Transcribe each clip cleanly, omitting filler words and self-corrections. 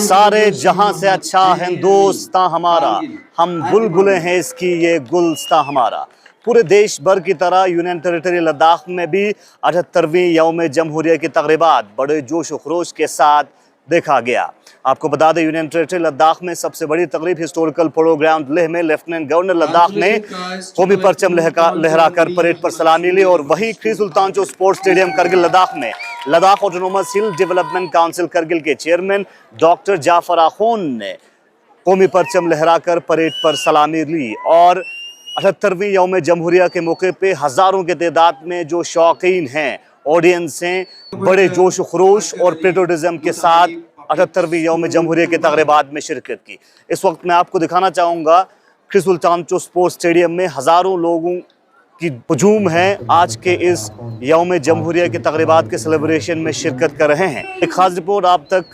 सारे जहां से अच्छा हिंदुस्तान हमारा, हम बुलबुलें हैं इसकी ये गुलस्तां हमारा। पूरे देश भर की तरह यूनियन टेरिटरी लद्दाख में भी 78वीं यौम जमहूरिया की तकरीबात बड़े जोश व खरोश के साथ देखा गया। आपको बता दें, यूनियन टेरिटरी लद्दाख में सबसे बड़ी तकरीब हिस्टोरिकल पोलो ग्राउंड लेह में लेफ्टिनेंट गवर्नर लद्दाख ने कौमी परचम लहराकर परेड पर सलामी ली। और वहीं ख्री सुल्तान स्पोर्ट्स स्टेडियम करगिल लद्दाख में लद्दाख ऑटोनोमस हिल डेवलपमेंट काउंसिल करगिल के चेयरमैन डॉक्टर जाफर आखून ने कौमी परचम लहराकर परेड पर सलामी ली। और 78वीं यौम जमहूरिया के मौके पे हजारों की तादाद में जो शौकीन हैं, ऑडियंस हैं, बड़े जोश खरोश और पेट्रोटिज्म के साथ 78वीं यौम जमहूरिया के तकरीबात में शिरकत की। इस वक्त मैं आपको दिखाना चाहूँगा ख्री सुल्तान स्पोर्ट्स स्टेडियम में हज़ारों लोगों की हुजूम है आज के इस यौम जमहूरिया की तकरीबात के सेलिब्रेशन में शिरकत कर रहे हैं। एक खास रिपोर्ट आप तक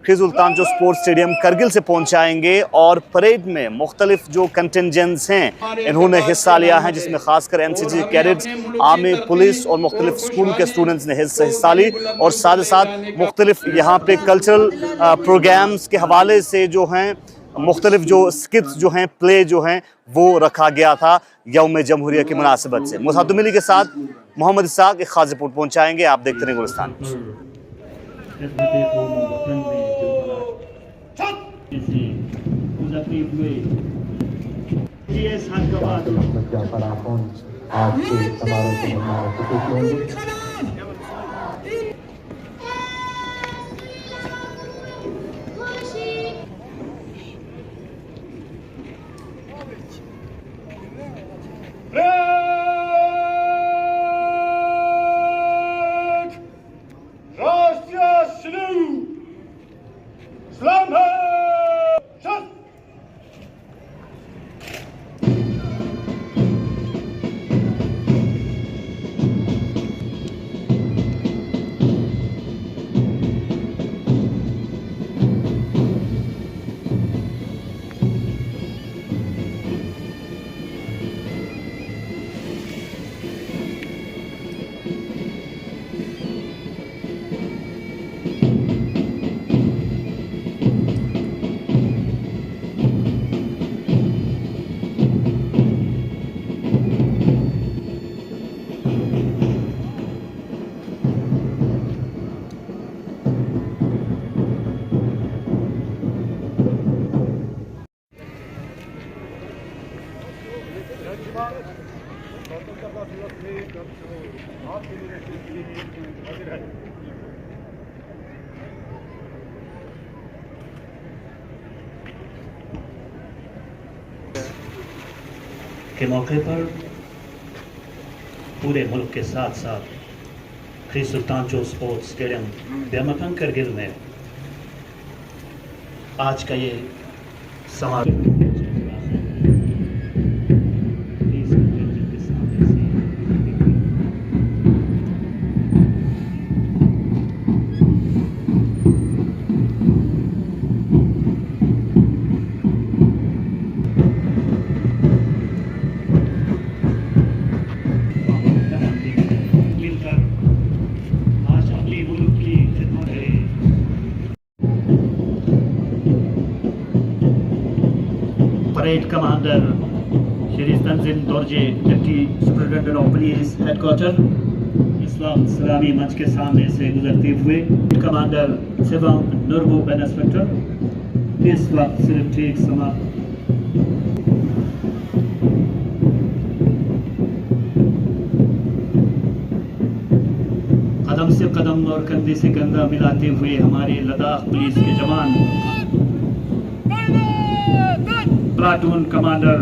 ख्री सुल्तान स्पोर्ट्स स्टेडियम करगिल से पहुंचाएंगे। और परेड में मुख्तलिफ जो कंटिजेंट्स हैं इन्होंने हिस्सा लिया है, जिसमें खासकर एनसीसी कैडेट्स, आर्मी, पुलिस और मुख्तलिफ स्कूल के स्टूडेंट्स ने हिस्सा ली। और साथ ही साथ मुख्तलिफ यहाँ पे कल्चरल प्रोग्राम्स के हवाले से जो हैं मुख्तलिफ जो स्किट्स जो हैं, प्ले जो हैं, वो रखा गया था यौम जमहूरिया की मुनासिबत से। मुसादुमिली के साथ मोहम्मद इसाक एक खास रिपोर्ट पहुँचाएंगे। आप देखते रहे गुलिस्तान। आज के समारोह के के मौके पर पूरे मुल्क के साथ साथ ख्री सुल्तान स्पोर्ट्स स्टेडियम बेमकन करगिल में आज का ये समारोह parade commander Shri Tanzim Dorje, deputy superintendent of police headquarters, इस्लाम सलामी मंच के सामने से गुजरते हुए कमांडर सिवाम नूरबू बेन इंस्पेक्टर इस वक्त सिर्फ ठीक समा कदम से कदम और कंधे से कंधा मिलाते हुए हमारे लद्दाख पुलिस के जवान प्लाटून कमांडर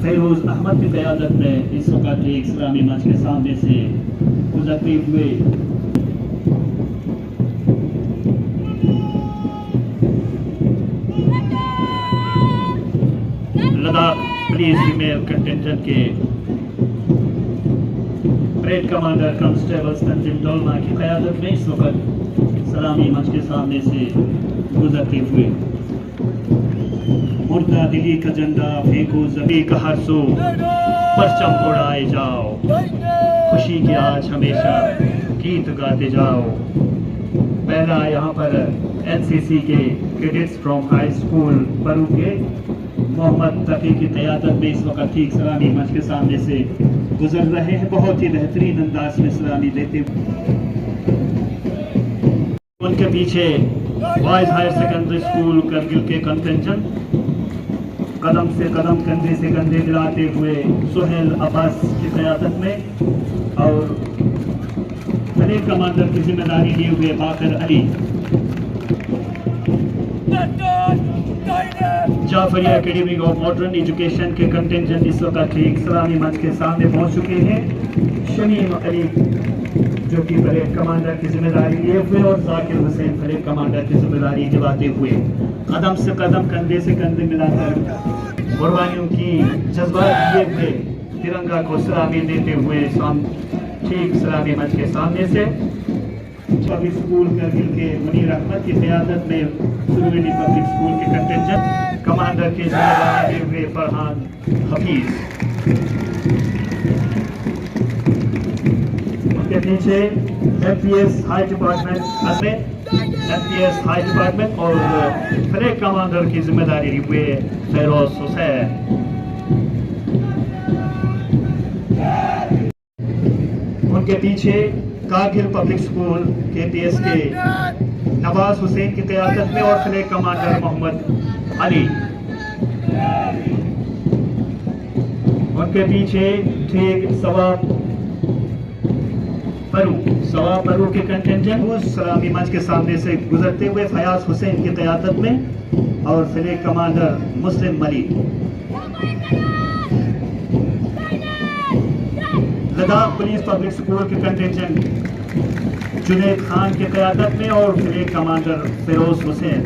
फैरोज अहमद की क़यादत में इस वक्त एक इस्लामी मंच के सामने से गुजरते हुए लद्दाख पुलिस फीमेल कंटिजेंट के परेड कमांडर कांस्टेबल तंजीम डोलमा की क़यादत में इस वक्त सलामी मंच के सामने से गुजरते हुए मुर्दा दिली का झंडा फेंको ज़मीं का हर सो, परचम उड़ाए जाओ, खुशी के आज हमेशा गीत गाते जाओ। पहला यहाँ पर एनसीसी के कैडेट्स फ्रॉम हाई स्कूल परू के मोहम्मद तकी की क़यादत में इस वक्त ठीक सलामी मंच के सामने से गुजर रहे हैं, बहुत ही बेहतरीन अंदाज में सलामी देते हुए। उनके पीछे boys higher secondary school Kargil के कंटेंजेंट कदम से कदम, कंधे से कंधे मिलाते हुए सुहेल अब्बास की क़यादत में, और परेड कमांडर की जिम्मेदारी लिए हुए Baqar Ali. Jafariya academy of modern education के कंटेंजेंट इस वक्त ठीक सलामी मंच के सामने पहुंच चुके हैं। शमीम अली जो कि परेड कमांडर की जिम्मेदारी लिए हुए, और जाकिर हुसैन परेड कमांडर की जिम्मेदारी निभाते हुए कदम से कदम, कंधे से कंधे मिलाकर कुर्बानियों की जज्बात लिए हुए तिरंगा को सलामी देते हुए ठीक सलामी मंच के सामने से पब्लिक स्कूल करगिल के मुनीर अहमद की क़यादत में सुरवेली पब्लिक स्कूल के कंटेंजेंट कमांडर की जिम्मेदारी लिए हुए फरहान हफीज। उनके पीछे एफपीएस हाई डिपार्टमेंट और परेड कमांडर की जिम्मेदारी लिए हुए फेरोज हुसैन। उनके पीछे कारगिल पब्लिक स्कूल केपीएस के नवाज हुसैन की क़यादत में और फ्लैग कमांडर मोहम्मद अली। उनके पीछे ठीक सवा परू के कंटेंजेंट उस सलामी मंच के सामने से गुजरते हुए फयाज हुसैन की क़यादत में और flag commander Muslim Malik. Ladakh police public school के कंटेंजेंट जुनैद खान की क़यादत में और फ्लैग कमांडर फिरोज हुसैन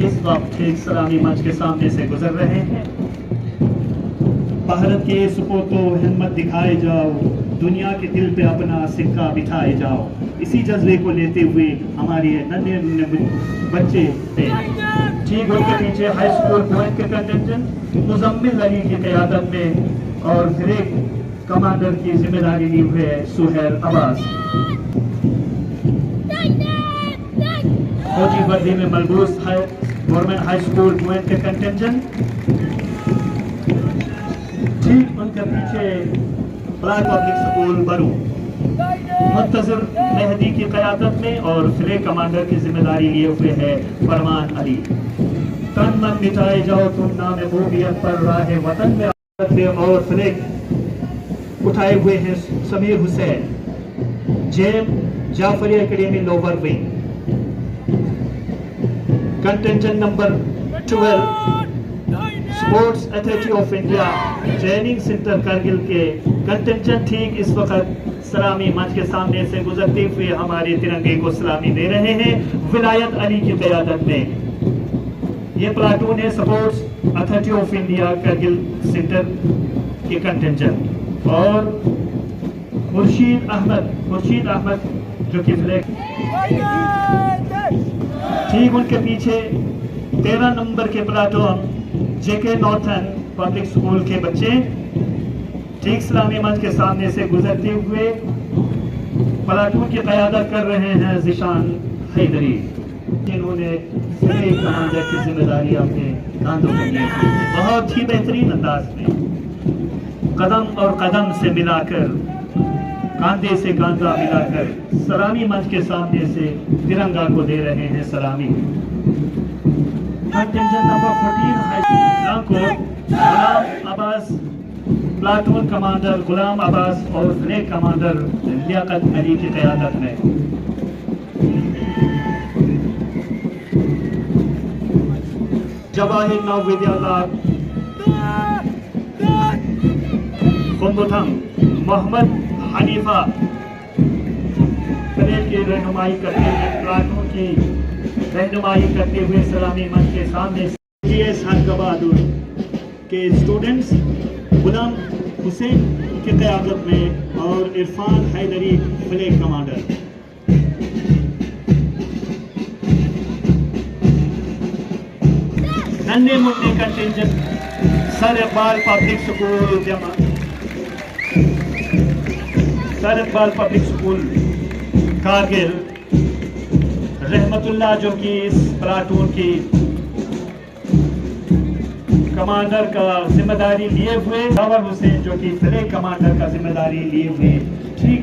इस वक्त ठीक सलामी मंच के सामने से गुजर रहे हैं। भारत के सपूतो हिम्मत दिखाए जाओ, दुनिया के दिल पे अपना सिक्का बिठाए जाओ, इसी जज्बे को लेते हुए हमारे नन्हे बच्चे थे। ठीक उनके पीछे हाई स्कूल पॉइंट के कंटेंजेंट मुजम्मिल अली की क़यादत में और फ्लैग कमांडर की जिम्मेदारी ली हुई है सुहेल अब्बास। फौजी वर्दी में मलबूस है गवर्नमेंट हाई स्कूल पॉइंट के कंटेंजेंट। ठीक उनके पीछे ब्लैक पब्लिक स्कूल बरू मुंतज़िर मेहदी की क़यादत में और फ्लैग कमांडर की जिम्मेदारी लिए हुए है फरमान अली। तन मन मिटाए जाओ तुम नाम बोबियत पर राह वतन में, और फ्लैग उठाए हुए हैं समीर हुसैन जेम Jafaria academy lower wing. Contingent number 12 sports authority of India training centre Kargil के कंटेंजेंट ठीक इस वक्त सलामी मंच के सामने से गुजरते हुए हमारे तिरंगे को सलामी दे रहे हैं विलायत अली की क़यादत में। ये प्लाटून है sports authority of India Kargil centre के कंटेंजेंट, और खुर्शीद अहमद जो कि फ्लैग। ठीक उनके पीछे 13 नंबर के प्लाटून जेके नॉर्थन पब्लिक स्कूल के बच्चे ठीक सलामी मंच के सामने से गुजरते हुए प्लाटून की क़यादत कर रहे हैं ज़िशान हैदरी, जिन्होंने फ्लैग कमांडर की जिम्मेदारी अपने कांधों पर ली। बहुत ही बेहतरीन अंदाज में कदम और कदम से मिलाकर, कांधे से कांधा मिलाकर सलामी मंच के सामने से तिरंगा को दे रहे हैं सलामी। कंटेंजेंट नंबर 14 गुलाम अब्बास, प्लाटून कमांडर गुलाम अब्बास और फ्लैग कमांडर लियाकत अली की क़यादत में। जवाहिर नवविद्यालय मोहम्मद हनीफा परेड की रहनुमाई करते हुए, प्लाटून की रहनुमाई करते हुए सलामी मंच के सामने हक बहादुर के स्टूडेंट्स गुलाम हुसैन की क़यादत में और इरफान हैदरी फ्लैग कमांडर। नन्हे मुन्ने contingent sir Iqbal public school Kargil रहमतुल्लाह जो कि इस प्लाटून की कमांडर का जिम्मेदारी लिए हुए, सावर हुसैन जो कि फ्लैग कमांडर का जिम्मेदारी लिए हुए, ठीक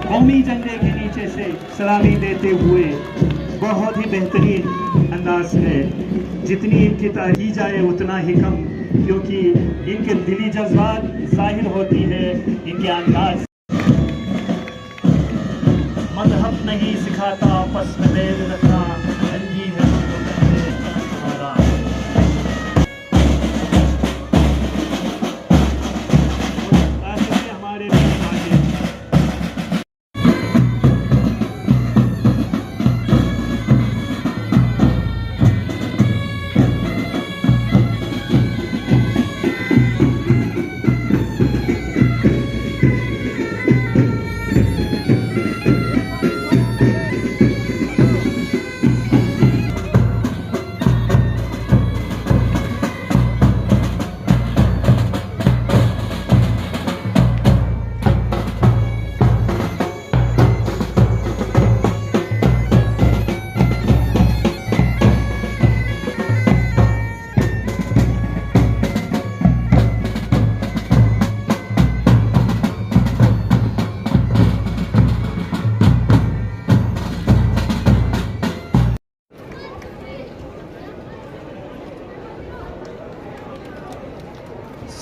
कौमी झंडे के नीचे से सलामी देते हुए बहुत ही बेहतरीन अंदाज है। जितनी इनकी तारीफ की जाए उतना ही कम, क्योंकि इनके दिली जज्बात जाहिर होती है इनके अंदाज। मजहब नहीं सिखाता आपस में मेल रखना, रंगी है हमारा। हमारे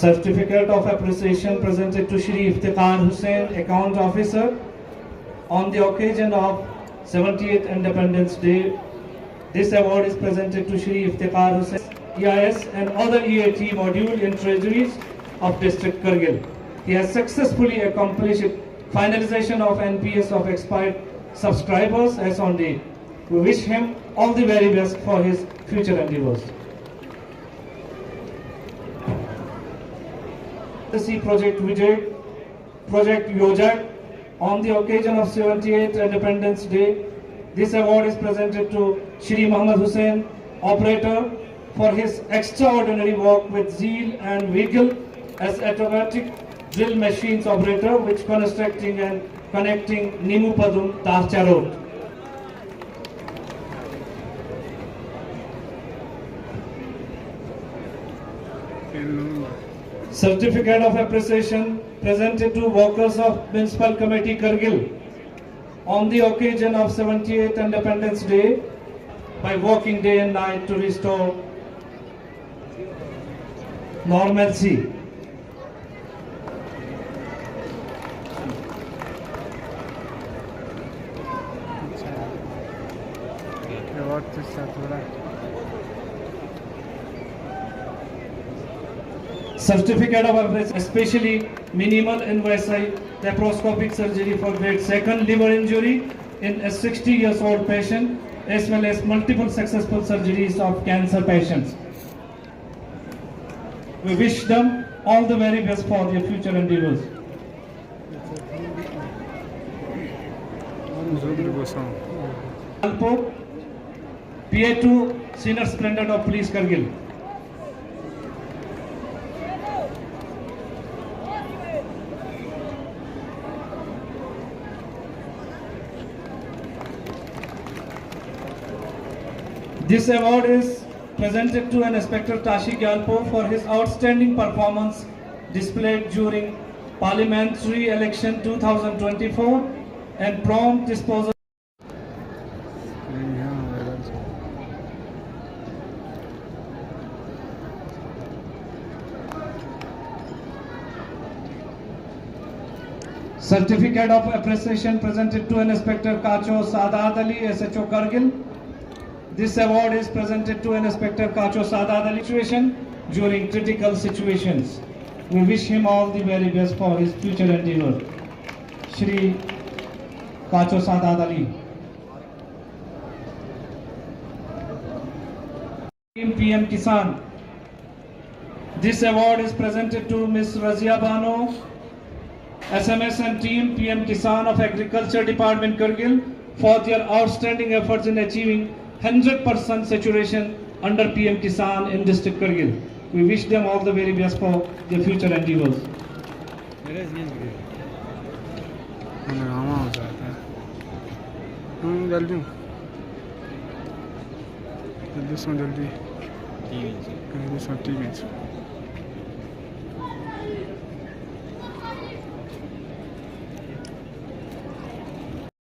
Certificate of Appreciation presented to Shri Iftikhar Hussain, Account Officer, on the occasion of 78th Independence Day. This award is presented to Shri Iftikhar Hussain, EIS and other EAT module in Treasuries of District Kargil. He has successfully accomplished finalization of NPS of expired subscribers as on date. We wish him all the very best for his future endeavors. The C Project Vijay, Project Yojak, on the occasion of 78th Independence Day. This award is presented to Shri Muhammad Hussain, operator, for his extraordinary work with zeal and vigor as automatic drill machines operator, which constructing and connecting Nimu Padum Tarcha Road. Certificate of Appreciation presented to workers of Municipal Committee Kargil on the occasion of 78th Independence Day by working day and night to restore normalcy. Certificate of Appreciation, especially minimal invasive laparoscopic surgery for grade 2nd liver injury in a 60 years old patient, as well as multiple successful surgeries of cancer patients. We wish them all the very best for their future endeavors. Alpo, PA2 Senior Superintendent of Police Kargil. This award is presented to an Inspector Tashi Gyalpo for his outstanding performance displayed during Parliamentary Election 2024 and prompt disposal. Certificate of Appreciation presented to an Inspector Kacho Sadat Ali, SHO Kargil. This award is presented to an Inspector Kacho Sadat Ali situation during critical situations. We wish him all the very best for his future endeavor. Shri Kacho Sadat Ali. Team PM Kisan. This award is presented to Ms. Razia Bano, SMS and team PM Kisan of Agriculture Department Kargil for their outstanding efforts in achieving 100% saturation under PM Kisan in District Kargil. We wish them all the very best for their future endeavors. जल्दी जल्दी TV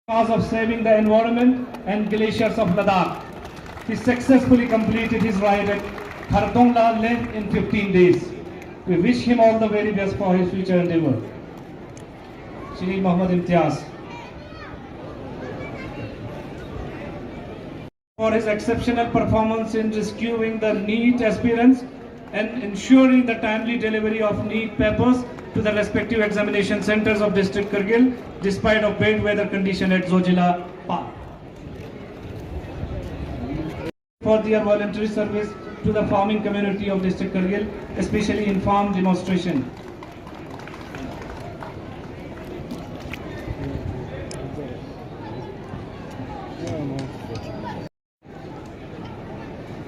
cause of saving the environment and glaciers of Ladakh. He successfully completed his ride at Khardongla Lake in 15 days. We wish him all the very best for his future endeavor. Shri Mohammad Imtiaz. For his exceptional performance in rescuing the NEET aspirants and ensuring the timely delivery of NEET papers to the respective examination centers of District Kargil despite of bad weather condition at Zojila Park. For their voluntary service to the farming community of District Kargil, especially in farm demonstration.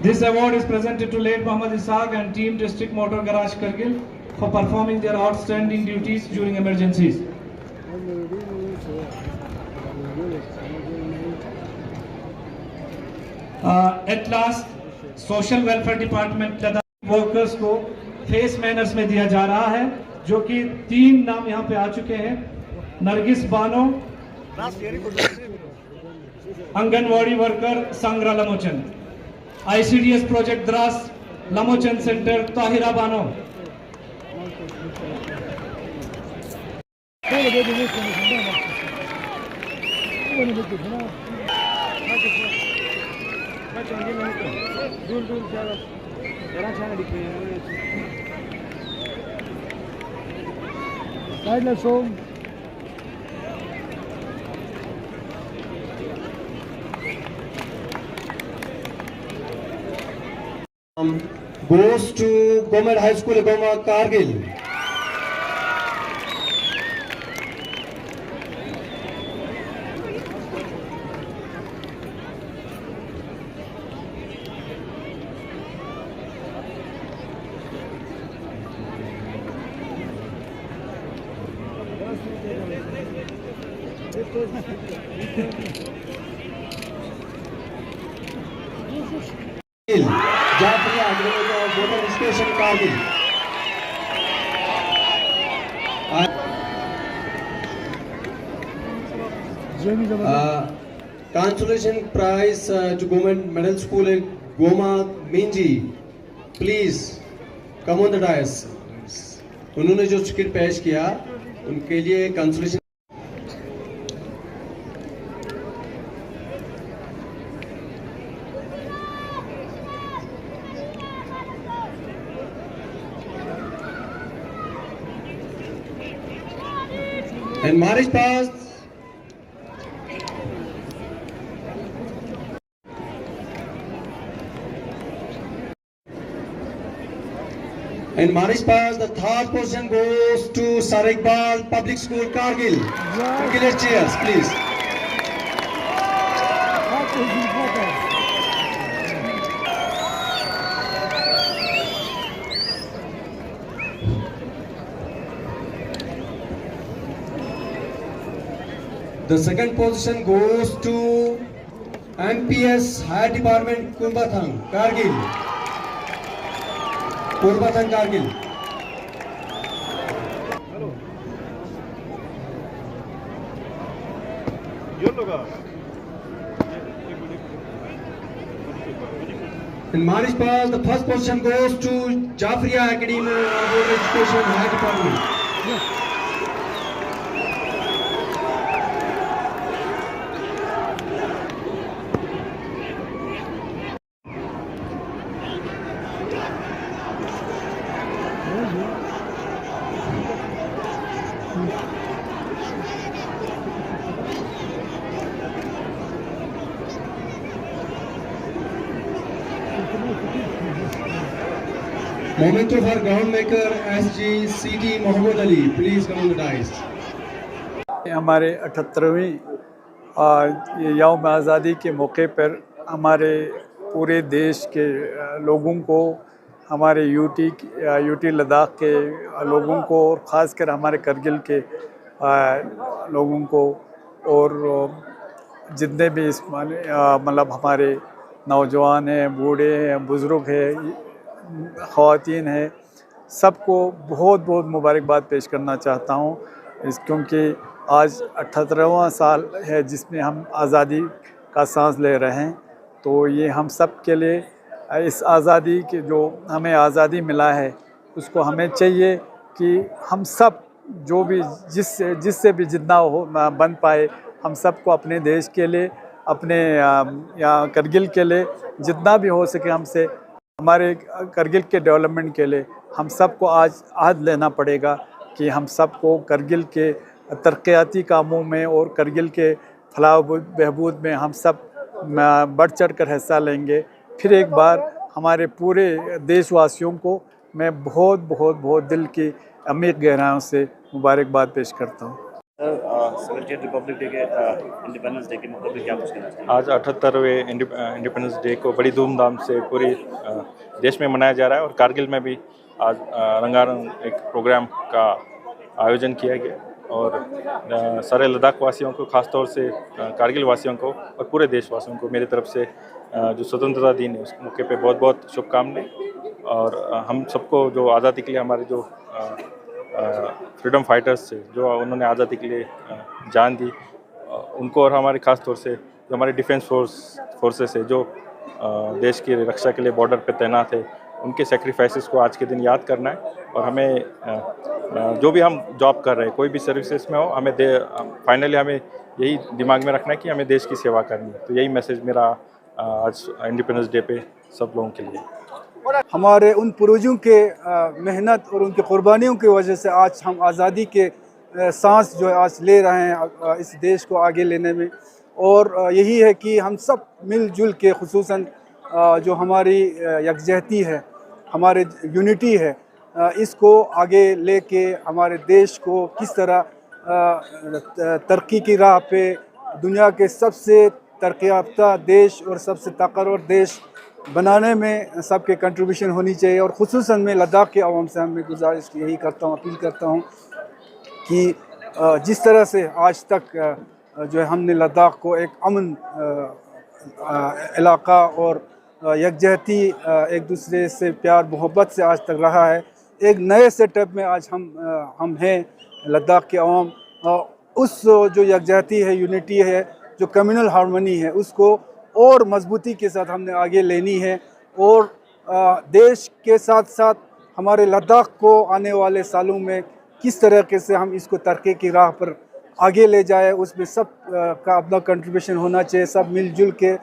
This award is presented to late Muhammad Ishaq and Team District Motor Garage Kargil for performing their outstanding duties during emergencies. At last, Social Welfare Department Ladakh workers को face manners में दिया जा रहा है, जो कि 3 नाम यहाँ पे आ चुके हैं। नरगिस बानो, आंगनवाड़ी वर्कर सांगरा लमोचन, ICDS प्रोजेक्ट द्रास लमोचन centre Tahira Bano. Goes to Government High School, Goma, Kargil. Jafria Agricultural Water Station, Kargil. Consolation prize to Government Middle School in Goma, Minji. Please come on the dais. उन्होंने जो स्किट पेश किया उनके लिए consolation. And marriage past. And marriage pass, the third position goes to Sariqbal Public School, Kargil. Congratulations, cheers, please. The second position goes to MPS Higher Department, Kurbathang, Kargil. Kurbathang, Kargil. In marriage pass, the first position goes to Jafria Academy of Education Higher Department. Moment of our ground maker SG CT Mohammed Ali, please come on the dais. हमारे 78वीं यौम आज़ादी के मौके पर हमारे पूरे देश के लोगों को, हमारे यूटी लद्दाख के लोगों को और ख़ासकर हमारे करगिल के लोगों को और जितने भी इस मतलब हमारे नौजवान हैं, बूढ़े हैं, बुज़ुर्ग हैं, ख़वातीन हैं, सबको बहुत बहुत मुबारकबाद पेश करना चाहता हूँ क्योंकि आज 78वां साल है जिसमें हम आज़ादी का सांस ले रहे हैं। तो ये हम सब के लिए इस आज़ादी के जो हमें आज़ादी मिला है उसको हमें चाहिए कि हम सब जो भी जिससे भी जितना हो बन पाए हम सबको अपने देश के लिए, अपने यहाँ करगिल के लिए जितना भी हो सके हमसे, हमारे करगिल के डेवलपमेंट के लिए हम सबको आज आहद लेना पड़ेगा कि हम सबको करगिल के तरक्याती कामों में और करगिल के फलाह बहबूद में हम सब बढ़ चढ़ कर हिस्सा लेंगे। फिर एक बार हमारे पूरे देशवासियों को मैं बहुत बहुत बहुत दिल की अमीर गहराइयों से मुबारकबाद पेश करता हूँ। सर, 70 रिपब्लिक डे के इंडिपेंडेंस डे के मौके पर क्या कुछ कहना चाहिए? आज 78वें इंडिपेंडेंस डे को बड़ी धूमधाम से पूरे देश में मनाया जा रहा है और कारगिल में भी आज रंगारंग एक प्रोग्राम का आयोजन किया गया और सारे लद्दाख वासियों को, ख़ास तौर से कारगिल वासियों को और पूरे देशवासियों को मेरी तरफ से जो स्वतंत्रता दिन है उस मौके पे बहुत बहुत शुभकामनाएं। और हम सबको जो आज़ादी के लिए हमारे जो फ्रीडम फाइटर्स थे, जो उन्होंने आज़ादी के लिए जान दी, उनको और हमारे ख़ास तौर से जो हमारे डिफेंस फोर्सेस है जो देश की रक्षा के लिए बॉर्डर पे तैनात है, उनके सेक्रीफाइसेस को आज के दिन याद करना है। और हमें जो भी हम जॉब कर रहे हैं, कोई भी सर्विसेज में हो, हमें फाइनली हमें यही दिमाग में रखना है कि हमें देश की सेवा करनी है। तो यही मैसेज मेरा आज इंडिपेंडेंस डे पे सब लोगों के लिए। हमारे उन पूर्वजों के मेहनत और उनकी कुर्बानियों की वजह से आज हम आज़ादी के सांस जो है आज ले रहे हैं इस देश को आगे लेने में। और यही है कि हम सब मिलजुल के, खुसूसन जो हमारी यकजहती है, हमारे यूनिटी है, इसको आगे लेके हमारे देश को किस तरह तरक्की की राह पे दुनिया के सबसे तरक्की याफ्ता देश और सबसे ताकतवर देश बनाने में सबके कंट्रीब्यूशन होनी चाहिए। और ख़ुसूसन मैं लद्दाख के अवाम से मैं गुजारिश यही करता हूँ, अपील करता हूँ कि जिस तरह से आज तक जो है हमने लद्दाख को एक अमन इलाका और यकजहती एक दूसरे से प्यार मोहब्बत से आज तक रहा है, एक नए सेटअप में आज हम हैं लद्दाख के अवाम। उस जो यकजहती है, यूनिटी है, जो कम्युनल हार्मनी है, उसको और मजबूती के साथ हमने आगे लेनी है। और देश के साथ साथ हमारे लद्दाख को आने वाले सालों में किस तरीके से हम इसको तरक्की की राह पर आगे ले जाए, उसमें सब का अपना कंट्रीब्यूशन होना चाहिए। सब मिलजुल के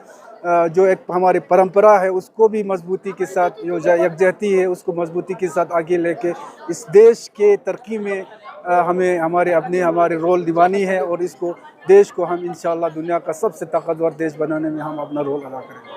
जो एक हमारी परंपरा है उसको भी मजबूती के साथ, जो यकजहती है उसको मजबूती के साथ आगे लेके इस देश के तरक्की में हमें हमारे रोल निभानी है। और इसको देश को हम इंशाअल्लाह दुनिया का सबसे ताकतवर देश बनाने में हम अपना रोल अदा करेंगे।